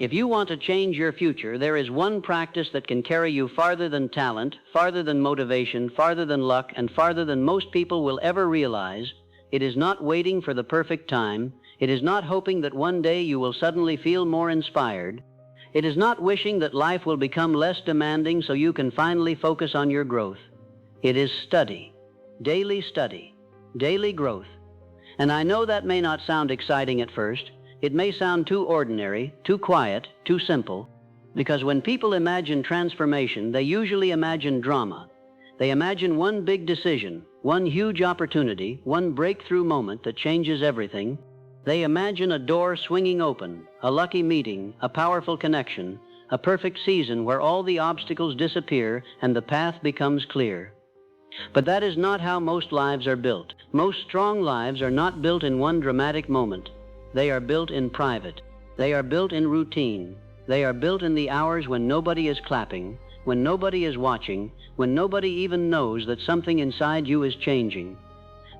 If you want to change your future, there is one practice that can carry you farther than talent, farther than motivation, farther than luck, and farther than most people will ever realize. It is not waiting for the perfect time. It is not hoping that one day you will suddenly feel more inspired. It is not wishing that life will become less demanding so you can finally focus on your growth. It is study, daily growth. And I know that may not sound exciting at first. It may sound too ordinary, too quiet, too simple, because when people imagine transformation, they usually imagine drama. They imagine one big decision, one huge opportunity, one breakthrough moment that changes everything. They imagine a door swinging open, a lucky meeting, a powerful connection, a perfect season where all the obstacles disappear and the path becomes clear. But that is not how most lives are built. Most strong lives are not built in one dramatic moment. They are built in private. They are built in routine. They are built in the hours when nobody is clapping, when nobody is watching, when nobody even knows that something inside you is changing.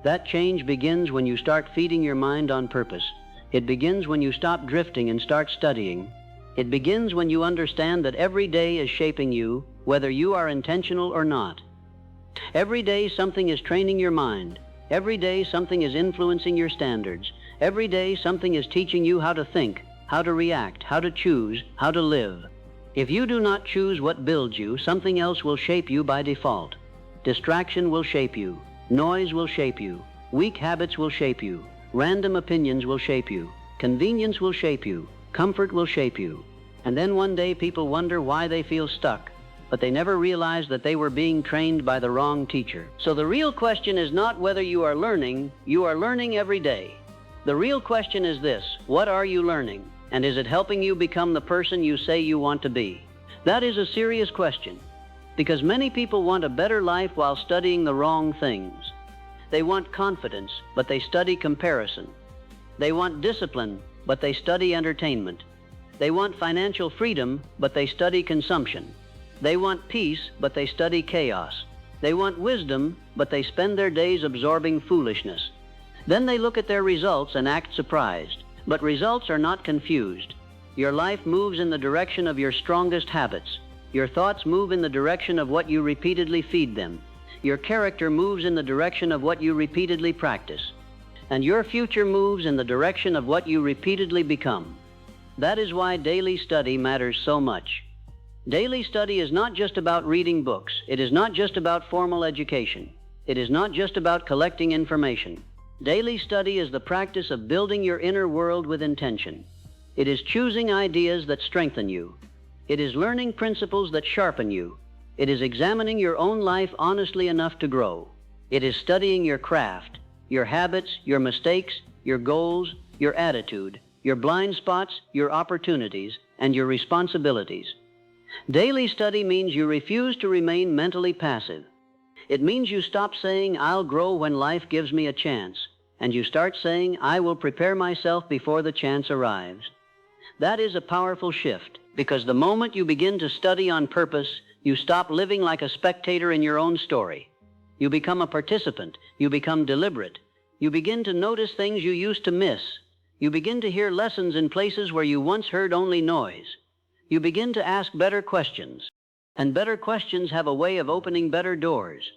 That change begins when you start feeding your mind on purpose. It begins when you stop drifting and start studying. It begins when you understand that every day is shaping you, whether you are intentional or not. Every day something is training your mind. Every day something is influencing your standards. Every day something is teaching you how to think, how to react, how to choose, how to live. If you do not choose what builds you, something else will shape you by default. Distraction will shape you. Noise will shape you. Weak habits will shape you. Random opinions will shape you. Convenience will shape you. Comfort will shape you. And then one day people wonder why they feel stuck, but they never realize that they were being trained by the wrong teacher. So the real question is not whether you are learning every day. The real question is this: what are you learning? And is it helping you become the person you say you want to be? That is a serious question, because many people want a better life while studying the wrong things. They want confidence, but they study comparison. They want discipline, but they study entertainment. They want financial freedom, but they study consumption. They want peace, but they study chaos. They want wisdom, but they spend their days absorbing foolishness. Then they look at their results and act surprised. But results are not confused. Your life moves in the direction of your strongest habits. Your thoughts move in the direction of what you repeatedly feed them. Your character moves in the direction of what you repeatedly practice. And your future moves in the direction of what you repeatedly become. That is why daily study matters so much. Daily study is not just about reading books. It is not just about formal education. It is not just about collecting information. Daily study is the practice of building your inner world with intention. It is choosing ideas that strengthen you. It is learning principles that sharpen you. It is examining your own life honestly enough to grow. It is studying your craft, your habits, your mistakes, your goals, your attitude, your blind spots, your opportunities, and your responsibilities. Daily study means you refuse to remain mentally passive. It means you stop saying, "I'll grow when life gives me a chance," and you start saying, "I will prepare myself before the chance arrives." That is a powerful shift, because the moment you begin to study on purpose, you stop living like a spectator in your own story. You become a participant. You become deliberate. You begin to notice things you used to miss. You begin to hear lessons in places where you once heard only noise. You begin to ask better questions. And better questions have a way of opening better doors.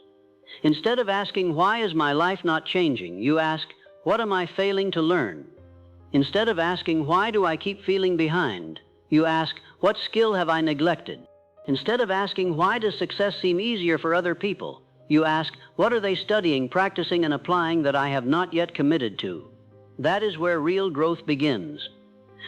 Instead of asking, "Why is my life not changing?" you ask, "What am I failing to learn?" Instead of asking, "Why do I keep feeling behind?" you ask, "What skill have I neglected?" Instead of asking, "Why does success seem easier for other people?" you ask, "What are they studying, practicing, and applying that I have not yet committed to?" That is where real growth begins.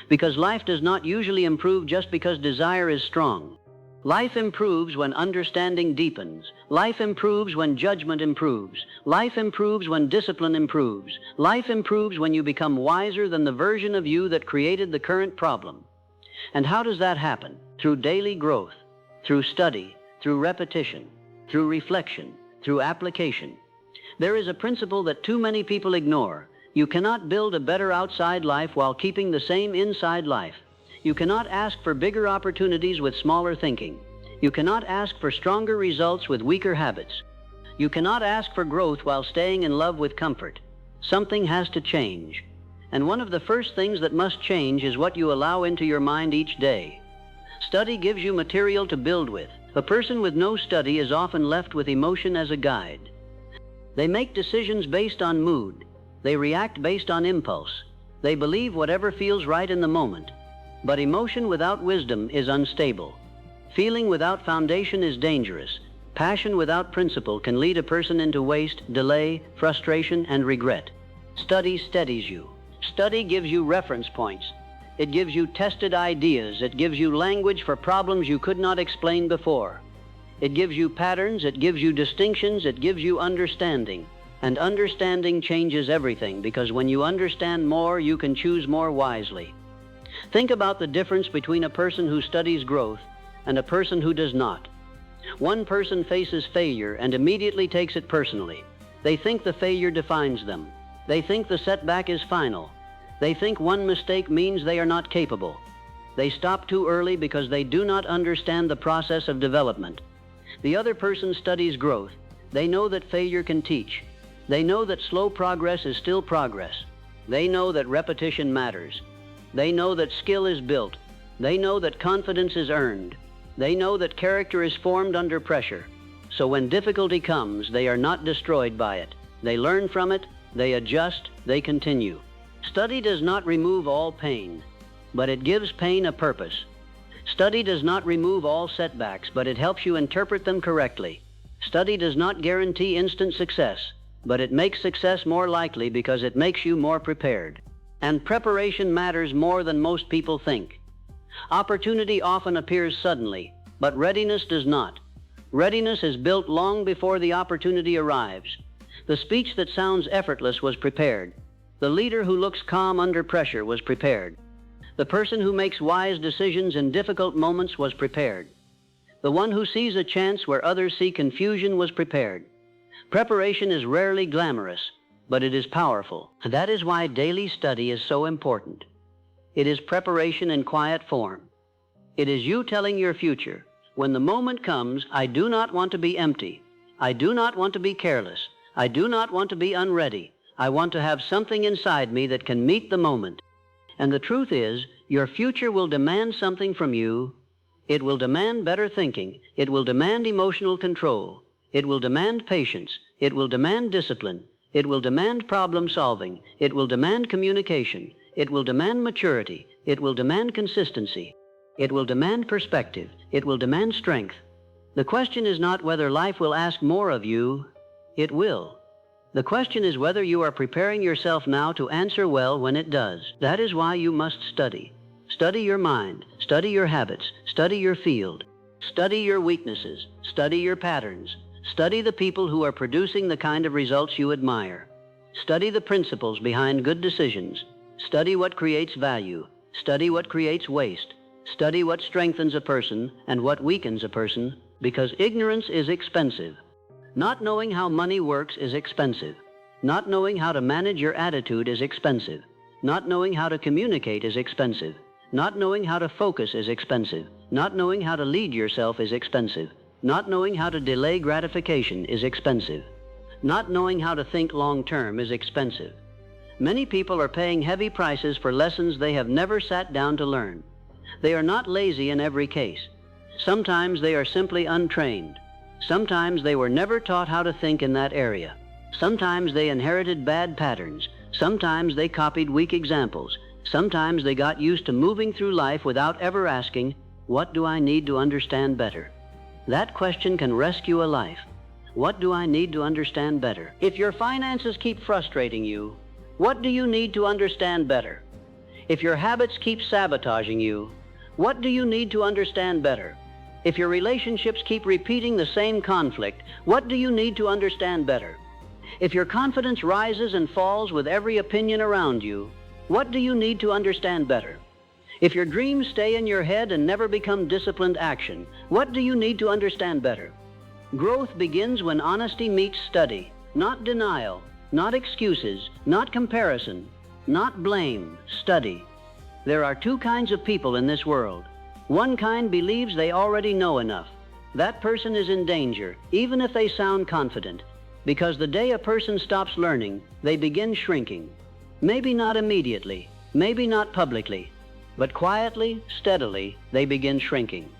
Because life does not usually improve just because desire is strong. Life improves when understanding deepens. Life improves when judgment improves. Life improves when discipline improves. Life improves when you become wiser than the version of you that created the current problem. And how does that happen? Through daily growth, through study, through repetition, through reflection, through application. There is a principle that too many people ignore. You cannot build a better outside life while keeping the same inside life. You cannot ask for bigger opportunities with smaller thinking. You cannot ask for stronger results with weaker habits. You cannot ask for growth while staying in love with comfort. Something has to change. And one of the first things that must change is what you allow into your mind each day. Study gives you material to build with. A person with no study is often left with emotion as a guide. They make decisions based on mood. They react based on impulse. They believe whatever feels right in the moment. But emotion without wisdom is unstable. Feeling without foundation is dangerous. Passion without principle can lead a person into waste, delay, frustration, and regret. Study steadies you. Study gives you reference points. It gives you tested ideas. It gives you language for problems you could not explain before. It gives you patterns. It gives you distinctions. It gives you understanding. And understanding changes everything, because when you understand more, you can choose more wisely. Think about the difference between a person who studies growth and a person who does not. One person faces failure and immediately takes it personally. They think the failure defines them. They think the setback is final. They think one mistake means they are not capable. They stop too early because they do not understand the process of development. The other person studies growth. They know that failure can teach. They know that slow progress is still progress. They know that repetition matters. They know that skill is built. They know that confidence is earned. They know that character is formed under pressure. So when difficulty comes, they are not destroyed by it. They learn from it, they adjust, they continue. Study does not remove all pain, but it gives pain a purpose. Study does not remove all setbacks, but it helps you interpret them correctly. Study does not guarantee instant success, but it makes success more likely because it makes you more prepared. And preparation matters more than most people think. Opportunity often appears suddenly, but readiness does not. Readiness is built long before the opportunity arrives. The speech that sounds effortless was prepared. The leader who looks calm under pressure was prepared. The person who makes wise decisions in difficult moments was prepared. The one who sees a chance where others see confusion was prepared. Preparation is rarely glamorous, but it is powerful. That is why daily study is so important. It is preparation in quiet form. It is you telling your future, when the moment comes, I do not want to be empty. I do not want to be careless. I do not want to be unready. I want to have something inside me that can meet the moment. And the truth is, your future will demand something from you. It will demand better thinking. It will demand emotional control. It will demand patience. It will demand discipline. It will demand problem solving. It will demand communication. It will demand maturity. It will demand consistency. It will demand perspective. It will demand strength. The question is not whether life will ask more of you. It will. The question is whether you are preparing yourself now to answer well when it does. That is why you must study. Study your mind. Study your habits. Study your field. Study your weaknesses. Study your patterns. Study the people who are producing the kind of results you admire. Study the principles behind good decisions. Study what creates value. Study what creates waste. Study what strengthens a person and what weakens a person, because ignorance is expensive. Not knowing how money works is expensive. Not knowing how to manage your attitude is expensive. Not knowing how to communicate is expensive. Not knowing how to focus is expensive. Not knowing how to lead yourself is expensive. Not knowing how to delay gratification is expensive. Not knowing how to think long-term is expensive. Many people are paying heavy prices for lessons they have never sat down to learn. They are not lazy in every case. Sometimes they are simply untrained. Sometimes they were never taught how to think in that area. Sometimes they inherited bad patterns. Sometimes they copied weak examples. Sometimes they got used to moving through life without ever asking, what do I need to understand better? That question can rescue a life. What do I need to understand better? If your finances keep frustrating you, what do you need to understand better? If your habits keep sabotaging you, what do you need to understand better? If your relationships keep repeating the same conflict, what do you need to understand better? If your confidence rises and falls with every opinion around you, what do you need to understand better? If your dreams stay in your head and never become disciplined action, what do you need to understand better? Growth begins when honesty meets study, not denial, not excuses, not comparison, not blame, study. There are two kinds of people in this world. One kind believes they already know enough. That person is in danger, even if they sound confident, because the day a person stops learning, they begin shrinking. Maybe not immediately, maybe not publicly, but quietly, steadily, they begin shrinking.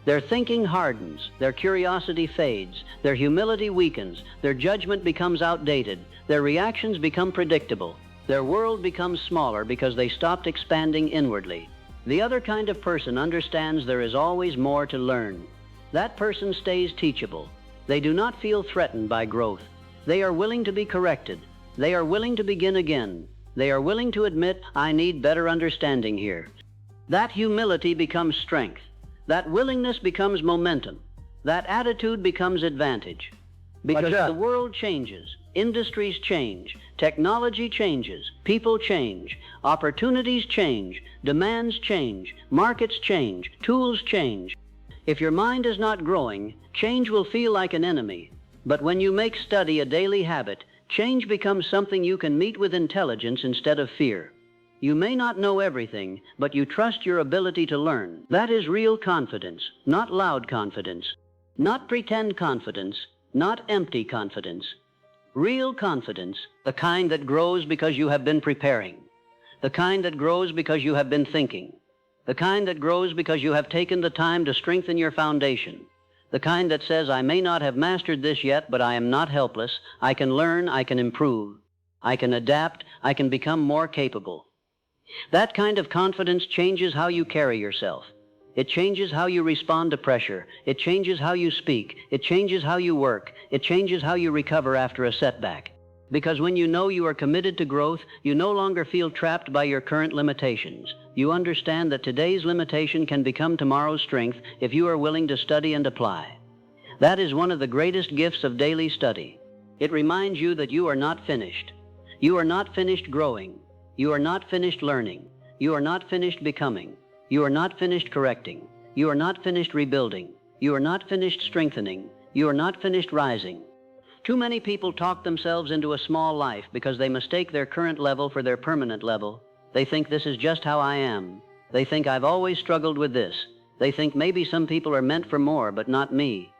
Their thinking hardens, their curiosity fades, their humility weakens, their judgment becomes outdated, their reactions become predictable, their world becomes smaller because they stopped expanding inwardly. The other kind of person understands there is always more to learn. That person stays teachable. They do not feel threatened by growth. They are willing to be corrected. They are willing to begin again. They are willing to admit, I need better understanding here. That humility becomes strength. That willingness becomes momentum. That attitude becomes advantage. Because the world changes, industries change, technology changes, people change, opportunities change, demands change, markets change, tools change. If your mind is not growing, change will feel like an enemy. But when you make study a daily habit, change becomes something you can meet with intelligence instead of fear. You may not know everything, but you trust your ability to learn. That is real confidence, not loud confidence, not pretend confidence, not empty confidence. Real confidence, the kind that grows because you have been preparing, the kind that grows because you have been thinking, the kind that grows because you have taken the time to strengthen your foundation, the kind that says, I may not have mastered this yet, but I am not helpless. I can learn, I can improve, I can adapt, I can become more capable. That kind of confidence changes how you carry yourself. It changes how you respond to pressure. It changes how you speak. It changes how you work. It changes how you recover after a setback. Because when you know you are committed to growth, you no longer feel trapped by your current limitations. You understand that today's limitation can become tomorrow's strength if you are willing to study and apply. That is one of the greatest gifts of daily study. It reminds you that you are not finished. You are not finished growing. You are not finished learning. You are not finished becoming. You are not finished correcting. You are not finished rebuilding. You are not finished strengthening. You are not finished rising. Too many people talk themselves into a small life because they mistake their current level for their permanent level. They think this is just how I am. They think I've always struggled with this. They think maybe some people are meant for more, but not me.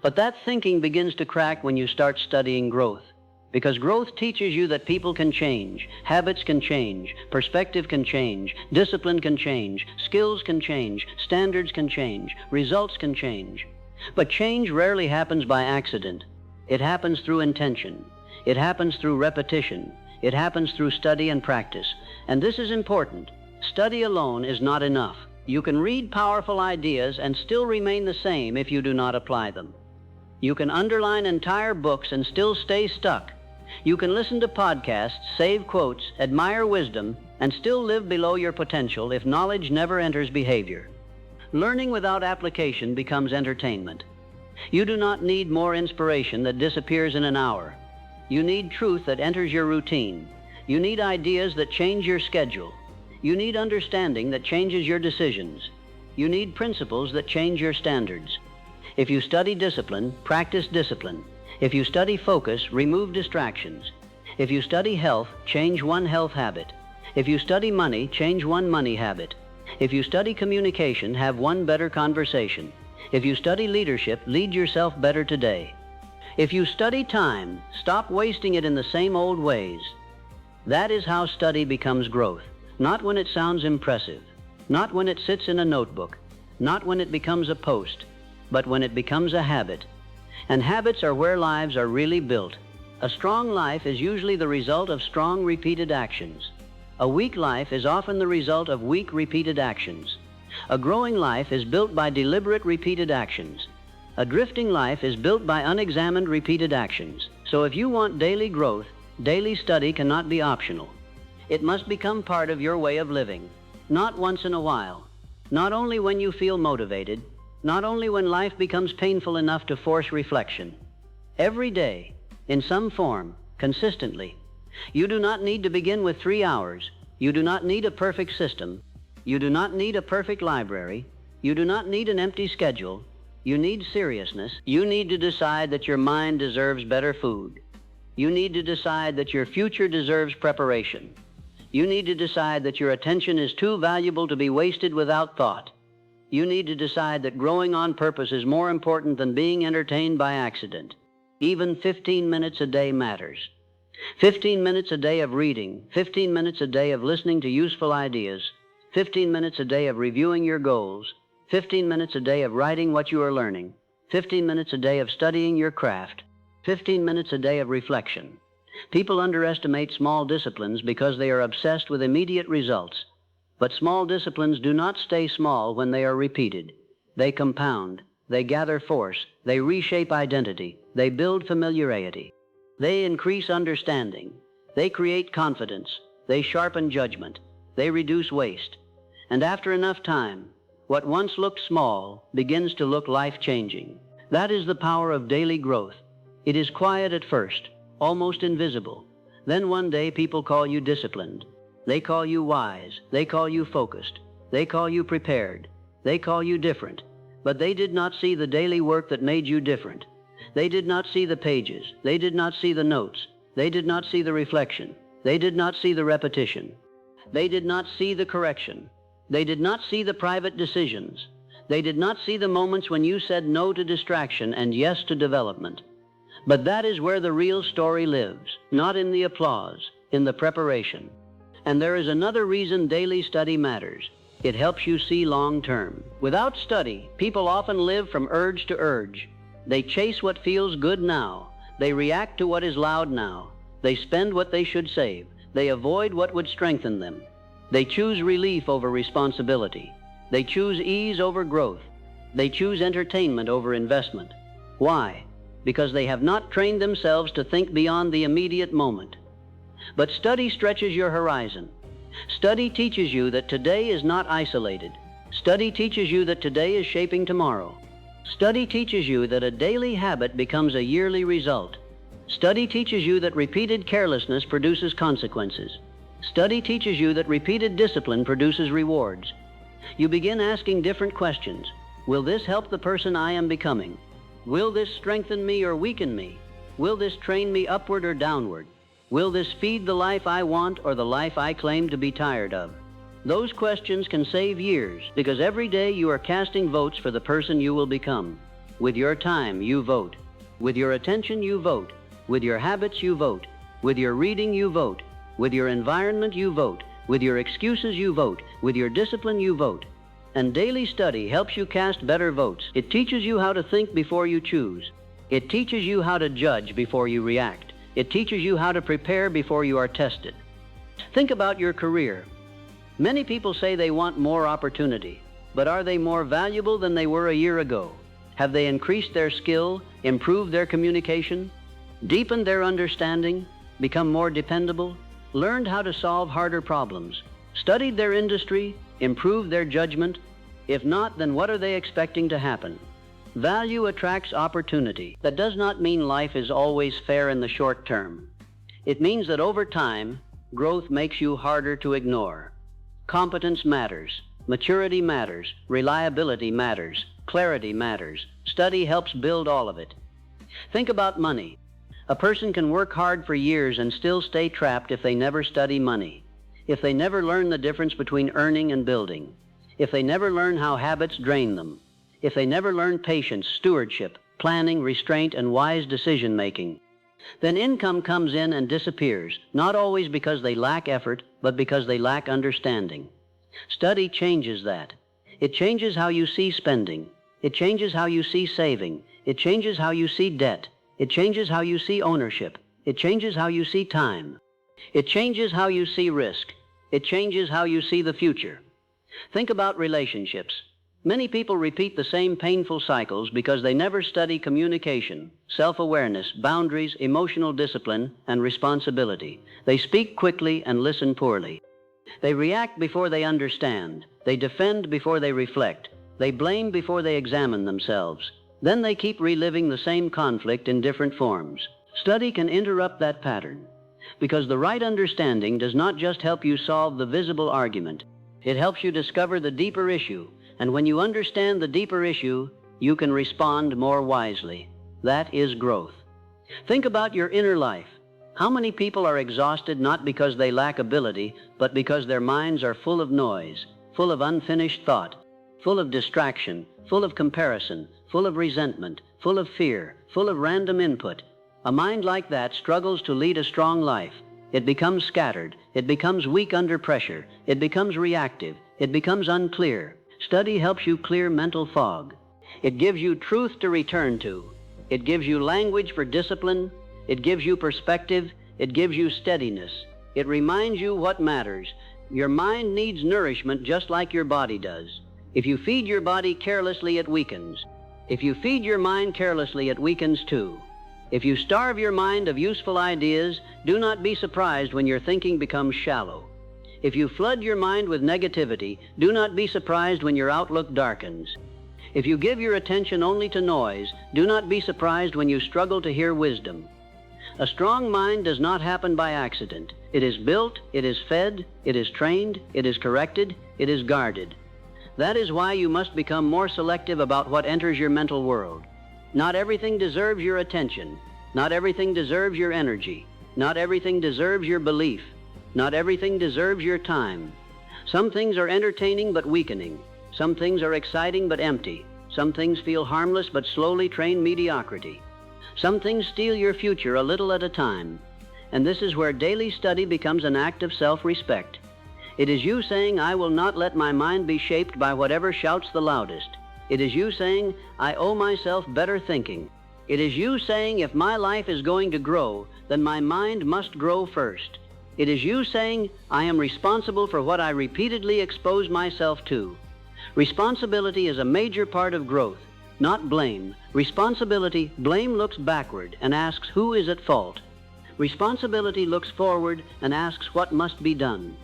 But that thinking begins to crack when you start studying growth. Because growth teaches you that people can change, habits can change, perspective can change, discipline can change, skills can change, standards can change, results can change. But change rarely happens by accident. It happens through intention. It happens through repetition. It happens through study and practice. And this is important. Study alone is not enough. You can read powerful ideas and still remain the same if you do not apply them. You can underline entire books and still stay stuck. You can listen to podcasts, save quotes, admire wisdom, and still live below your potential if knowledge never enters behavior. Learning without application becomes entertainment. You do not need more inspiration that disappears in an hour. You need truth that enters your routine. You need ideas that change your schedule. You need understanding that changes your decisions. You need principles that change your standards. If you study discipline, practice discipline. If you study focus, remove distractions. If you study health, change one health habit. If you study money, change one money habit. If you study communication, have one better conversation. If you study leadership, lead yourself better today. If you study time, stop wasting it in the same old ways. That is how study becomes growth. Not when it sounds impressive. Not when it sits in a notebook. Not when it becomes a post. But when it becomes a habit. And habits are where lives are really built. A strong life is usually the result of strong repeated actions. A weak life is often the result of weak repeated actions. A growing life is built by deliberate repeated actions. A drifting life is built by unexamined repeated actions. So if you want daily growth, daily study cannot be optional. It must become part of your way of living. Not once in a while. Not only when you feel motivated. Not only when life becomes painful enough to force reflection. Every day, in some form, consistently. You do not need to begin with 3 hours. You do not need a perfect system. You do not need a perfect library. You do not need an empty schedule. You need seriousness. You need to decide that your mind deserves better food. You need to decide that your future deserves preparation. You need to decide that your attention is too valuable to be wasted without thought. You need to decide that growing on purpose is more important than being entertained by accident. Even 15 minutes a day matters. 15 minutes a day of reading, 15 minutes a day of listening to useful ideas, 15 minutes a day of reviewing your goals, 15 minutes a day of writing what you are learning, 15 minutes a day of studying your craft, 15 minutes a day of reflection. People underestimate small disciplines because they are obsessed with immediate results. But small disciplines do not stay small when they are repeated. They compound, they gather force, they reshape identity, they build familiarity. They increase understanding, they create confidence, they sharpen judgment, they reduce waste. And after enough time, what once looked small begins to look life-changing. That is the power of daily growth. It is quiet at first, almost invisible. Then one day people call you disciplined. They call you wise. They call you focused. They call you prepared. They call you different. But they did not see the daily work that made you different. They did not see the pages. They did not see the notes. They did not see the reflection. They did not see the repetition. They did not see the correction. They did not see the private decisions. They did not see the moments when you said no to distraction and yes to development. But that is where the real story lives, not in the applause, in the preparation. And there is another reason daily study matters. It helps you see long term. Without study, people often live from urge to urge. They chase what feels good now. They react to what is loud now. They spend what they should save. They avoid what would strengthen them. They choose relief over responsibility. They choose ease over growth. They choose entertainment over investment. Why? Because they have not trained themselves to think beyond the immediate moment. But study stretches your horizon. Study teaches you that today is not isolated. Study teaches you that today is shaping tomorrow. Study teaches you that a daily habit becomes a yearly result. Study teaches you that repeated carelessness produces consequences. Study teaches you that repeated discipline produces rewards. You begin asking different questions. Will this help the person I am becoming? Will this strengthen me or weaken me? Will this train me upward or downward? Will this feed the life I want or the life I claim to be tired of? Those questions can save years because every day you are casting votes for the person you will become. With your time, you vote. With your attention, you vote. With your habits, you vote. With your reading, you vote. With your environment, you vote. With your excuses, you vote. With your discipline, you vote. And daily study helps you cast better votes. It teaches you how to think before you choose. It teaches you how to judge before you react. It teaches you how to prepare before you are tested. Think about your career. Many people say they want more opportunity, but are they more valuable than they were a year ago? Have they increased their skill, improved their communication, deepened their understanding, become more dependable, learned how to solve harder problems, studied their industry, improved their judgment? If not, then what are they expecting to happen? Value attracts opportunity. That does not mean life is always fair in the short term. It means that over time, growth makes you harder to ignore. Competence matters. Maturity matters. Reliability matters. Clarity matters. Study helps build all of it. Think about money. A person can work hard for years and still stay trapped if they never study money, if they never learn the difference between earning and building, if they never learn how habits drain them, if they never learn patience, stewardship, planning, restraint, and wise decision-making. Then income comes in and disappears, not always because they lack effort, but because they lack understanding. Study changes that. It changes how you see spending. It changes how you see saving. It changes how you see debt. It changes how you see ownership. It changes how you see time. It changes how you see risk. It changes how you see the future. Think about relationships. Many people repeat the same painful cycles because they never study communication, self-awareness, boundaries, emotional discipline, and responsibility. They speak quickly and listen poorly. They react before they understand. They defend before they reflect. They blame before they examine themselves. Then they keep reliving the same conflict in different forms. Study can interrupt that pattern, because the right understanding does not just help you solve the visible argument. It helps you discover the deeper issue, and when you understand the deeper issue, you can respond more wisely. That is growth. Think about your inner life. How many people are exhausted not because they lack ability, but because their minds are full of noise, full of unfinished thought, full of distraction, full of comparison, full of resentment, full of fear, full of random input? A mind like that struggles to lead a strong life. It becomes scattered. It becomes weak under pressure. It becomes reactive. It becomes unclear. Study helps you clear mental fog. It gives you truth to return to. It gives you language for discipline. It gives you perspective. It gives you steadiness. It reminds you what matters. Your mind needs nourishment just like your body does. If you feed your body carelessly, it weakens. If you feed your mind carelessly, it weakens too. If you starve your mind of useful ideas, do not be surprised when your thinking becomes shallow. If you flood your mind with negativity, do not be surprised when your outlook darkens. If you give your attention only to noise, do not be surprised when you struggle to hear wisdom. A strong mind does not happen by accident. It is built, it is fed, it is trained, it is corrected, it is guarded. That is why you must become more selective about what enters your mental world. Not everything deserves your attention. Not everything deserves your energy. Not everything deserves your belief. Not everything deserves your time. Some things are entertaining but weakening. Some things are exciting but empty. Some things feel harmless but slowly train mediocrity. Some things steal your future a little at a time. And this is where daily study becomes an act of self-respect. It is you saying, I will not let my mind be shaped by whatever shouts the loudest. It is you saying, I owe myself better thinking. It is you saying, if my life is going to grow, then my mind must grow first. It is you saying, I am responsible for what I repeatedly expose myself to. Responsibility is a major part of growth, not blame. Responsibility, blame looks backward and asks who is at fault. Responsibility looks forward and asks what must be done.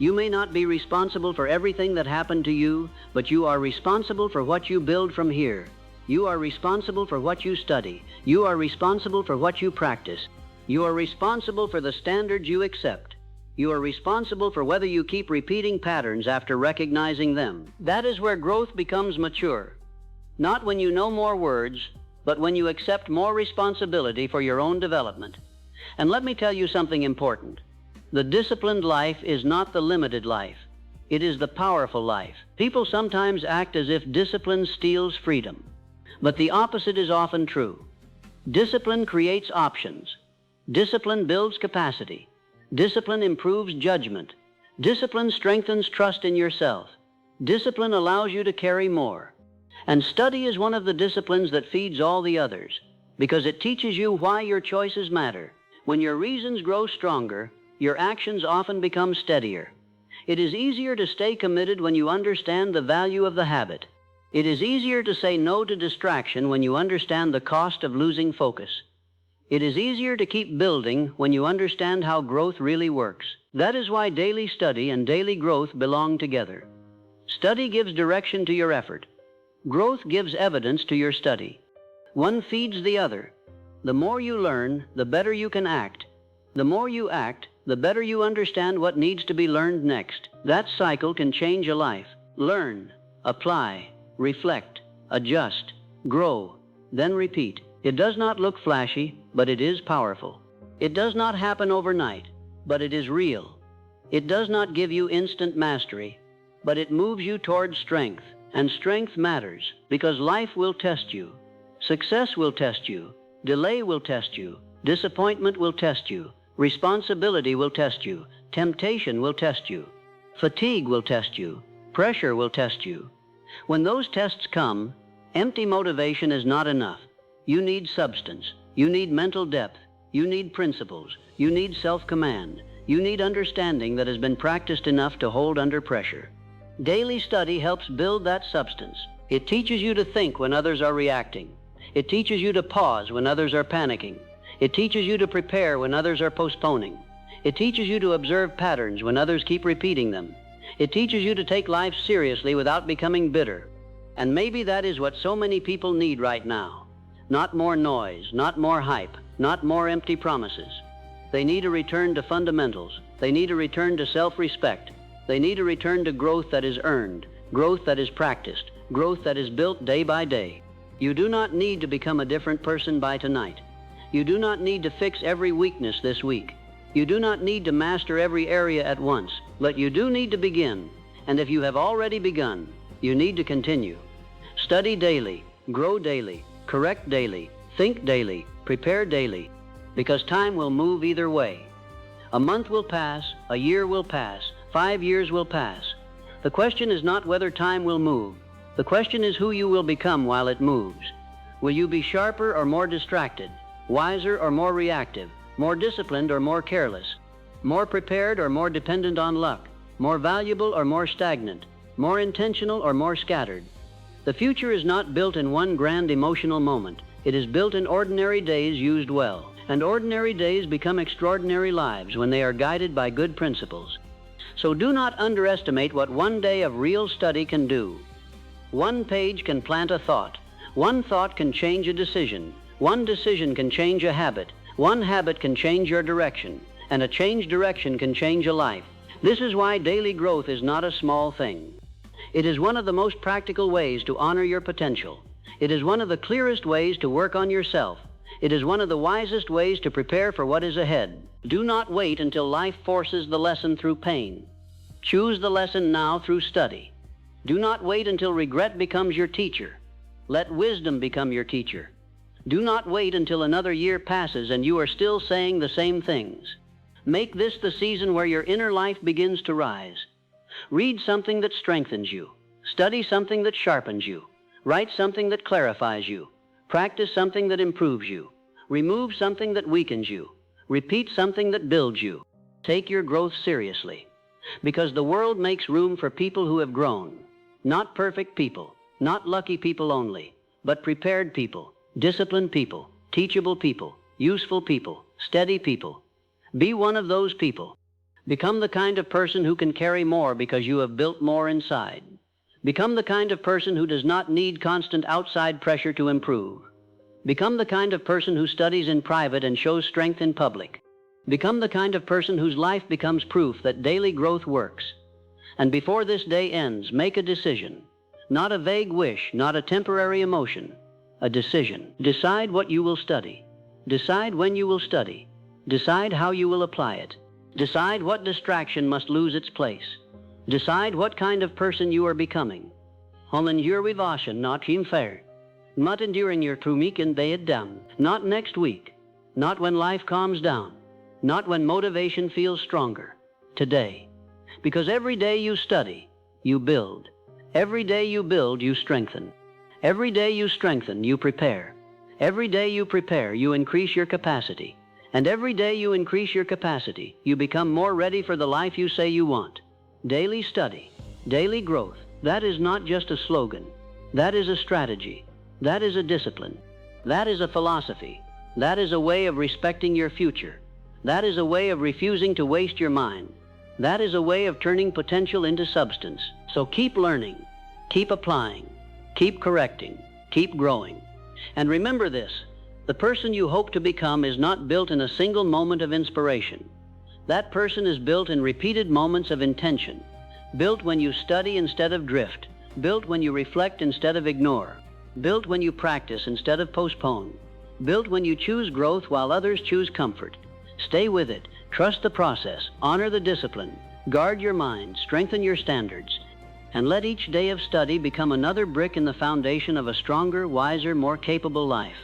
You may not be responsible for everything that happened to you, but you are responsible for what you build from here. You are responsible for what you study. You are responsible for what you practice. You are responsible for the standards you accept. You are responsible for whether you keep repeating patterns after recognizing them. That is where growth becomes mature. Not when you know more words, but when you accept more responsibility for your own development. And let me tell you something important. The disciplined life is not the limited life. It is the powerful life. People sometimes act as if discipline steals freedom. But the opposite is often true. Discipline creates options. Discipline builds capacity. Discipline improves judgment. Discipline strengthens trust in yourself. Discipline allows you to carry more. And study is one of the disciplines that feeds all the others, because it teaches you why your choices matter. When your reasons grow stronger, your actions often become steadier. It is easier to stay committed when you understand the value of the habit. It is easier to say no to distraction when you understand the cost of losing focus. It is easier to keep building when you understand how growth really works. That is why daily study and daily growth belong together. Study gives direction to your effort. Growth gives evidence to your study. One feeds the other. The more you learn, the better you can act. The more you act, the better you understand what needs to be learned next. That cycle can change a life. Learn, apply, reflect, adjust, grow, then repeat. It does not look flashy, but it is powerful. It does not happen overnight, but it is real. It does not give you instant mastery, but it moves you towards strength. And strength matters, because life will test you. Success will test you. Delay will test you. Disappointment will test you. Responsibility will test you. Temptation will test you. Fatigue will test you. Pressure will test you. When those tests come, empty motivation is not enough. You need substance. You need mental depth. You need principles. You need self-command. You need understanding that has been practiced enough to hold under pressure. Daily study helps build that substance. It teaches you to think when others are reacting. It teaches you to pause when others are panicking. It teaches you to prepare when others are postponing. It teaches you to observe patterns when others keep repeating them. It teaches you to take life seriously without becoming bitter. And maybe that is what so many people need right now. Not more noise, not more hype, not more empty promises. They need a return to fundamentals. They need a return to self-respect. They need a return to growth that is earned, growth that is practiced, growth that is built day by day. You do not need to become a different person by tonight. You do not need to fix every weakness this week. You do not need to master every area at once, but you do need to begin. And if you have already begun, you need to continue. Study daily, grow daily, correct daily, think daily, prepare daily, because time will move either way. A month will pass, a year will pass, 5 years will pass. The question is not whether time will move. The question is who you will become while it moves. Will you be sharper or more distracted, wiser or more reactive, more disciplined or more careless, more prepared or more dependent on luck, more valuable or more stagnant, more intentional or more scattered? The future is not built in one grand emotional moment. It is built in ordinary days used well. And ordinary days become extraordinary lives when they are guided by good principles. So do not underestimate what one day of real study can do. One page can plant a thought. One thought can change a decision. One decision can change a habit. One habit can change your direction. And a changed direction can change a life. This is why daily growth is not a small thing. It is one of the most practical ways to honor your potential. It is one of the clearest ways to work on yourself. It is one of the wisest ways to prepare for what is ahead. Do not wait until life forces the lesson through pain. Choose the lesson now through study. Do not wait until regret becomes your teacher. Let wisdom become your teacher. Do not wait until another year passes and you are still saying the same things. Make this the season where your inner life begins to rise. Read something that strengthens you. Study something that sharpens you. Write something that clarifies you. Practice something that improves you. Remove something that weakens you. Repeat something that builds you. Take your growth seriously. Because the world makes room for people who have grown. Not perfect people, not lucky people only, but prepared people, disciplined people, teachable people, useful people, steady people. Be one of those people. Become the kind of person who can carry more because you have built more inside. Become the kind of person who does not need constant outside pressure to improve. Become the kind of person who studies in private and shows strength in public. Become the kind of person whose life becomes proof that daily growth works. And before this day ends, make a decision. Not a vague wish, not a temporary emotion. A decision. Decide what you will study. Decide when you will study. Decide how you will apply it. Decide what distraction must lose its place. Decide what kind of person you are becoming. Hållen gör vi varsin not inför. Not enduring your trumiken bayed down. Not next week. Not when life calms down. Not when motivation feels stronger. Today. Because every day you study, you build. Every day you build, you strengthen. Every day you strengthen, you prepare. Every day you prepare, you increase your capacity. And every day you increase your capacity, you become more ready for the life you say you want. Daily study, daily growth, that is not just a slogan. That is a strategy. That is a discipline. That is a philosophy. That is a way of respecting your future. That is a way of refusing to waste your mind. That is a way of turning potential into substance. So keep learning, keep applying, keep correcting, keep growing. And remember this, the person you hope to become is not built in a single moment of inspiration. That person is built in repeated moments of intention, built when you study instead of drift, built when you reflect instead of ignore, built when you practice instead of postpone, built when you choose growth while others choose comfort. Stay with it, trust the process, honor the discipline, guard your mind, strengthen your standards, and let each day of study become another brick in the foundation of a stronger, wiser, more capable life.